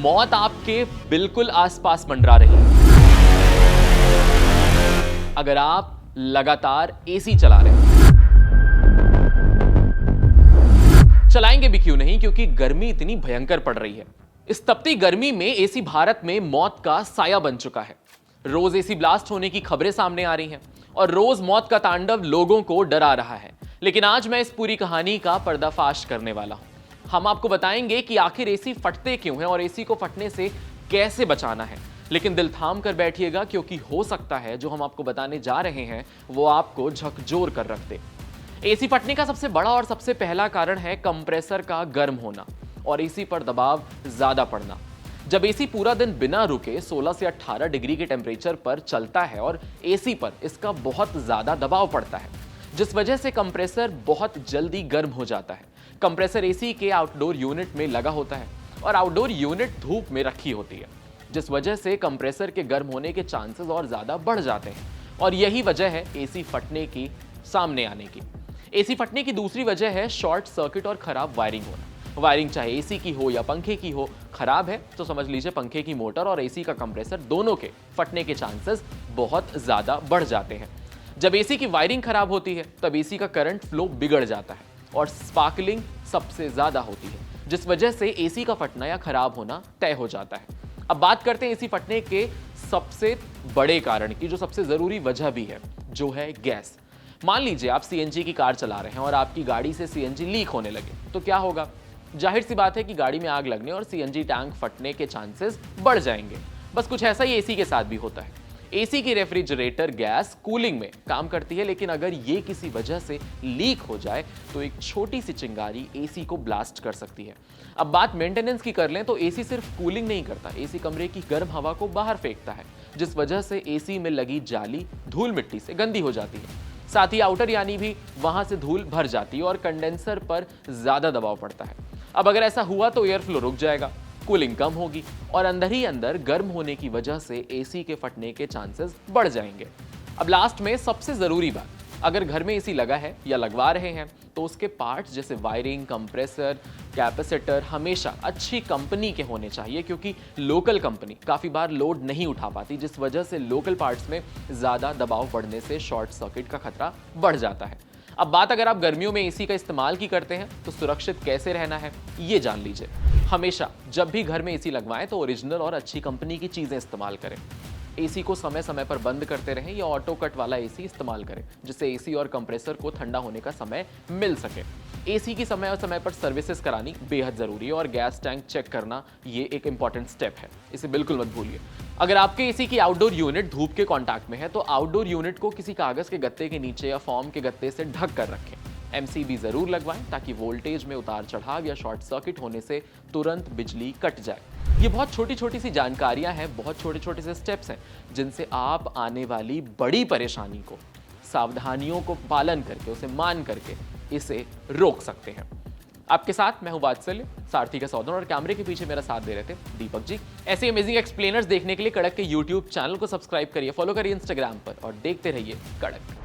मौत आपके बिल्कुल आसपास मंडरा रही है अगर आप लगातार एसी चला रहे हैं। चलाएंगे भी क्यों नहीं, क्योंकि गर्मी इतनी भयंकर पड़ रही है। इस तपती गर्मी में एसी भारत में मौत का साया बन चुका है। रोज एसी ब्लास्ट होने की खबरें सामने आ रही हैं और रोज मौत का तांडव लोगों को डरा रहा है। लेकिन आज मैं इस पूरी कहानी का पर्दाफाश करने वाला हूं। हम आपको बताएंगे कि आखिर एसी फटते क्यों हैं और एसी को फटने से कैसे बचाना है। लेकिन दिल थाम कर बैठिएगा, क्योंकि हो सकता है जो हम आपको बताने जा रहे हैं वो आपको झकझोर कर रख दे। एसी फटने का सबसे बड़ा और सबसे पहला कारण है कंप्रेसर का गर्म होना और एसी पर दबाव ज्यादा पड़ना। जब एसी पूरा दिन बिना रुके 16 से 18 डिग्री के टेम्परेचर पर चलता है और एसी पर इसका बहुत ज्यादा दबाव पड़ता है, जिस वजह से कंप्रेसर बहुत जल्दी गर्म हो जाता है। कंप्रेसर एसी के आउटडोर यूनिट में लगा होता है और आउटडोर यूनिट धूप में रखी होती है, जिस वजह से कंप्रेसर के गर्म होने के चांसेस और ज्यादा बढ़ जाते हैं और यही वजह है एसी फटने की सामने आने की। एसी फटने की दूसरी वजह है शॉर्ट सर्किट और खराब वायरिंग होना। वायरिंग चाहे एसी की हो या पंखे की हो, खराब है तो समझ लीजिए पंखे की मोटर और एसी का कंप्रेसर दोनों के फटने के चांसेस बहुत ज्यादा बढ़ जाते हैं। जब एसी की वायरिंग खराब होती है तब एसी का करंट फ्लो बिगड़ जाता है और स्पार्कलिंग सबसे ज्यादा होती है, जिस वजह से एसी का फटना या खराब होना तय हो जाता है। अब बात करते हैं एसी फटने के सबसे बड़े कारण की, जो सबसे जरूरी वजह भी है, जो है गैस। मान लीजिए आप सीएनजी की कार चला रहे हैं और आपकी गाड़ी से सीएनजी लीक होने लगे तो क्या होगा? जाहिर सी बात है कि गाड़ी में आग लगने और सीएनजी टैंक फटने के चांसेस बढ़ जाएंगे। बस कुछ ऐसा ही एसी के साथ भी होता है। एसी की रेफ्रिजरेटर गैस कूलिंग में काम करती है, लेकिन अगर ये किसी वजह से लीक हो जाए तो एक छोटी सी चिंगारी एसी को ब्लास्ट कर सकती है। अब बात मेंटेनेंस की कर लें तो एसी सिर्फ कूलिंग नहीं करता, एसी कमरे की गर्म हवा को बाहर फेंकता है, जिस वजह से एसी में लगी जाली धूल मिट्टी से गंदी हो जाती है। साथ ही आउटर यानी भी वहां से धूल भर जाती है और कंडेंसर पर ज्यादा दबाव पड़ता है। अब अगर ऐसा हुआ तो एयर फ्लो रुक जाएगा, कूलिंग कम होगी और अंदर ही अंदर गर्म होने की वजह से एसी के फटने के चांसेस बढ़ जाएंगे। अब लास्ट में सबसे जरूरी बात, अगर घर में एसी लगा है या लगवा रहे हैं तो उसके पार्ट्स जैसे वायरिंग, कंप्रेसर, कैपेसिटर हमेशा अच्छी कंपनी के होने चाहिए, क्योंकि लोकल कंपनी काफी बार लोड नहीं उठा पाती, जिस वजह से लोकल पार्ट्स में ज्यादा दबाव बढ़ने से शॉर्ट सर्किट का खतरा बढ़ जाता है। अब बात अगर आप गर्मियों में एसी का इस्तेमाल की करते हैं तो सुरक्षित कैसे रहना है ये जान लीजिए। हमेशा जब भी घर में एसी लगवाएं तो ओरिजिनल और अच्छी कंपनी की चीजें इस्तेमाल करें। एसी को समय समय पर बंद करते रहें या ऑटो कट वाला एसी इस्तेमाल करें, जिससे एसी और कंप्रेसर को ठंडा होने का समय मिल सके। एसी की समय और समय पर सर्विसेज करानी बेहद जरूरी है और गैस टैंक चेक करना ये एक इंपॉर्टेंट स्टेप है, इसे बिल्कुल मत भूलिए। अगर आपके एसी की आउटडोर यूनिट धूप के कांटेक्ट में है तो आउटडोर यूनिट को किसी कागज के गत्ते के नीचे या फोम के गत्ते से ढक कर रखें। एमसीबी जरूर लगवाएं ताकि वोल्टेज में उतार चढ़ाव या शॉर्ट सर्किट होने से तुरंत बिजली कट जाए। ये बहुत छोटी छोटी सी जानकारियां हैं, बहुत छोटे छोटे से स्टेप्स हैं, जिनसे आप आने वाली बड़ी परेशानी को सावधानियों को पालन करके, उसे मान करके इसे रोक सकते हैं। आपके साथ मैं हूं वात्सल्य, सारथी का सौदन, और कैमरे के पीछे मेरा साथ दे रहे थे दीपक जी। ऐसे अमेजिंग एक्सप्लेनर्स देखने के लिए कड़क के यूट्यूब चैनल को सब्सक्राइब करिए, फॉलो करिए इंस्टाग्राम पर और देखते रहिए कड़क।